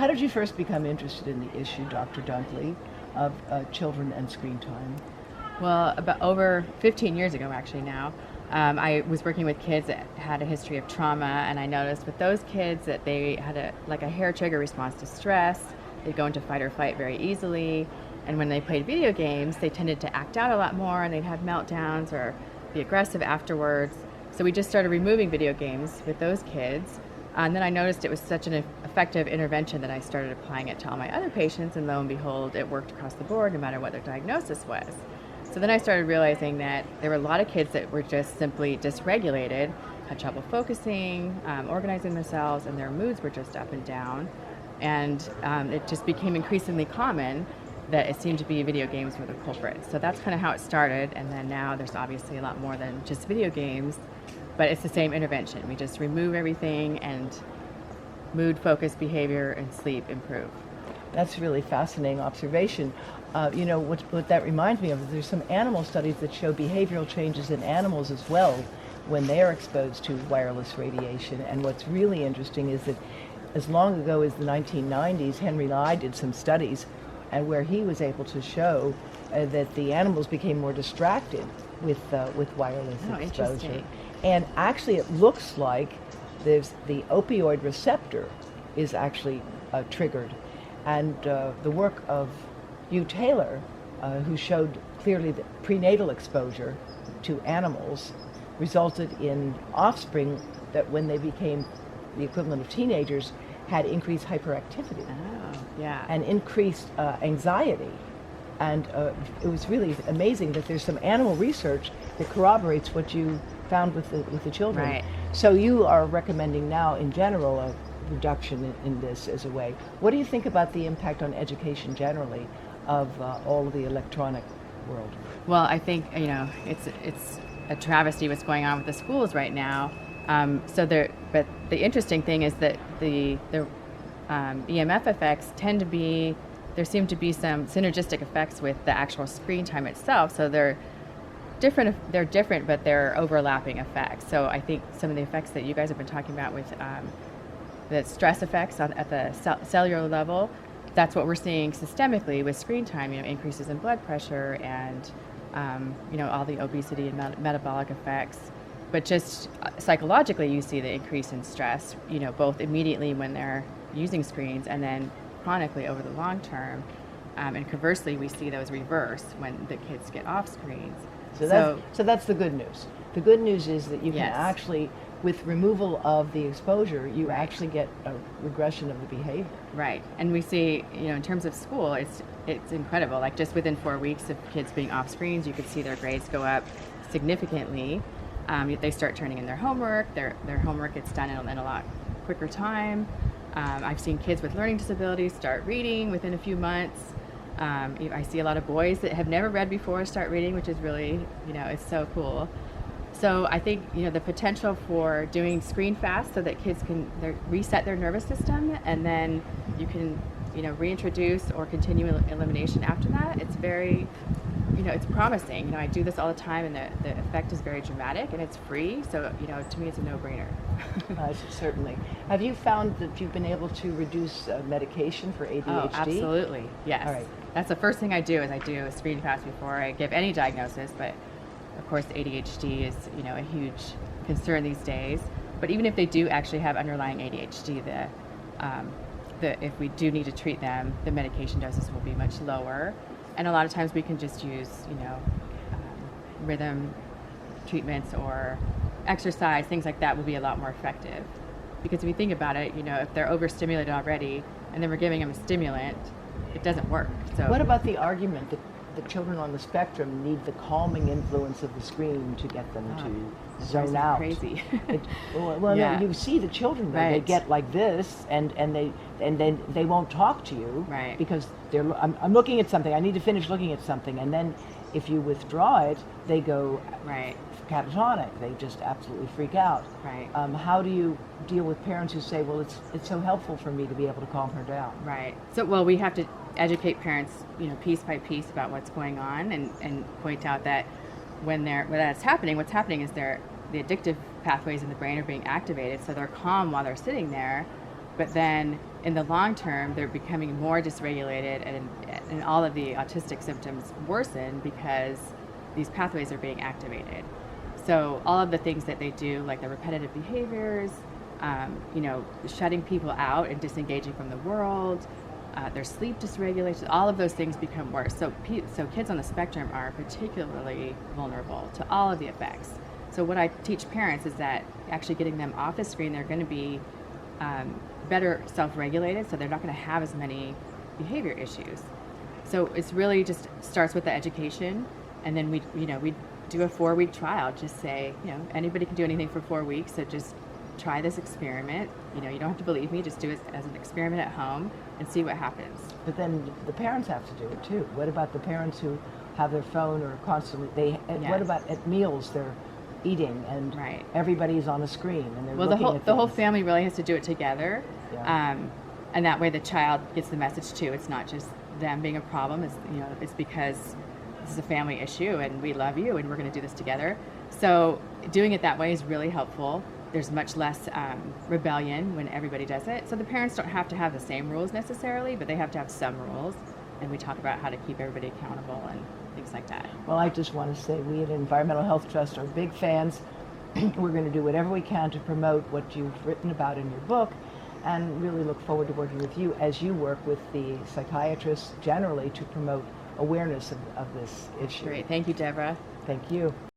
How did you first become interested in the issue, Dr. Dunckley, of children and screen time? Well, about over 15 years ago, actually now, I was working with kids that had a history of trauma, and I noticed with those kids that they had a hair trigger response to stress. They'd go into fight or flight very easily, and when they played video games, they tended to act out a lot more, and they'd have meltdowns or be aggressive afterwards. So we just started removing video games with those kids, and then I noticed it was such an effective intervention that I started applying it to all my other patients, and lo and behold, it worked across the board no matter what their diagnosis was. So then I started realizing that there were a lot of kids that were just simply dysregulated, had trouble focusing, organizing themselves, and their moods were just up and down. And it just became increasingly common that it seemed to be video games were the culprit. So that's kind of how it started. And then now there's obviously a lot more than just video games, but it's the same intervention. We just remove everything, and mood, focus, behavior, and sleep improve. That's really fascinating observation. What that reminds me of is there's some animal studies that show behavioral changes in animals as well when they are exposed to wireless radiation. And what's really interesting is that as long ago as the 1990s, Henry Lai did some studies and where he was able to show that the animals became more distracted with wireless exposure. And actually it looks like there's the opioid receptor is actually triggered. And the work of Hugh Taylor, who showed clearly that prenatal exposure to animals resulted in offspring that when they became the equivalent of teenagers had increased hyperactivity and increased anxiety. And it was really amazing that there's some animal research that corroborates what you found with the children. Right. So you are recommending now in general a reduction in this as a way. What do you think about the impact on education generally of all of the electronic world? Well, I think it's a travesty what's going on with the schools right now. But the interesting thing is that the EMF effects there seem to be some synergistic effects with the actual screen time itself. So they're different, but they're overlapping effects. So I think some of the effects that you guys have been talking about with the stress effects at the cellular level, that's what we're seeing systemically with screen time, increases in blood pressure and, all the obesity and metabolic effects. But just psychologically, you see the increase in stress, both immediately when they're using screens and then chronically over the long term. And conversely, we see those reverse when the kids get off screens. So that's the good news. The good news is that you can Yes. actually, with removal of the exposure, you actually get a regression of the behavior. Right. And we see, in terms of school, it's incredible. Like just within 4 weeks of kids being off screens, you could see their grades go up significantly. They start turning in their homework. Their homework gets done in a lot quicker time. I've seen kids with learning disabilities start reading within a few months. I see a lot of boys that have never read before start reading, which is really, it's so cool. So I think, the potential for doing screen fast so that kids can reset their nervous system, and then you can, reintroduce or continue elimination after that. It's very, it's promising. I do this all the time, and the effect is very dramatic, and it's free. So, to me, it's a no-brainer. Certainly. Have you found that you've been able to reduce medication for ADHD? Oh, absolutely. Yes. All right. That's the first thing I do is I do a screen fast before I give any diagnosis, but of course ADHD is, a huge concern these days. But even if they do actually have underlying ADHD, if we do need to treat them, the medication doses will be much lower. And a lot of times we can just use, rhythm treatments or exercise, things like that will be a lot more effective. Because if you think about it, if they're overstimulated already and then we're giving them a stimulant, it doesn't work. So what about the argument that the children on the spectrum need the calming influence of the screen to get them to zone out? Crazy. No, you see the children though, they get like this, and then they won't talk to you, right? Because I'm looking at something. I need to finish looking at something, and then if you withdraw it, they go catatonic. They just absolutely freak out. Right. How do you deal with parents who say, "Well, it's so helpful for me to be able to calm her down"? Right. So, we have to educate parents, piece by piece about what's going on, and point out that when that's happening, what's happening is the addictive pathways in the brain are being activated, so they're calm while they're sitting there, but then in the long term, they're becoming more dysregulated, and all of the autistic symptoms worsen because these pathways are being activated. So all of the things that they do, like the repetitive behaviors, shutting people out and disengaging from the world, their sleep dysregulation, all of those things become worse. So kids on the spectrum are particularly vulnerable to all of the effects. So what I teach parents is that actually getting them off the screen, they're going to be better self-regulated, so they're not going to have as many behavior issues. So it's really just starts with the education, and then we do a 4-week trial. Just say, anybody can do anything for 4 weeks, so just try this experiment. You don't have to believe me, just do it as an experiment at home and see what happens. But then the parents have to do it too. What about the parents who have their phone or constantly, Yes. what about at meals they're eating and Right. everybody's on a screen and they're Well, looking at the whole things? family really has to do it together. Yeah. And that way the child gets the message too. It's not just them being a problem. It's because this is a family issue and we love you and we're going to do this together. So doing it that way is really helpful. There's much less rebellion when everybody does it. So the parents don't have to have the same rules necessarily, but they have to have some rules. And we talk about how to keep everybody accountable and things like that. Well, I just want to say we at Environmental Health Trust are big fans. We're going to do whatever we can to promote what you've written about in your book, and really look forward to working with you as you work with the psychiatrists generally to promote awareness of this issue. Great. Thank you, Deborah. Thank you.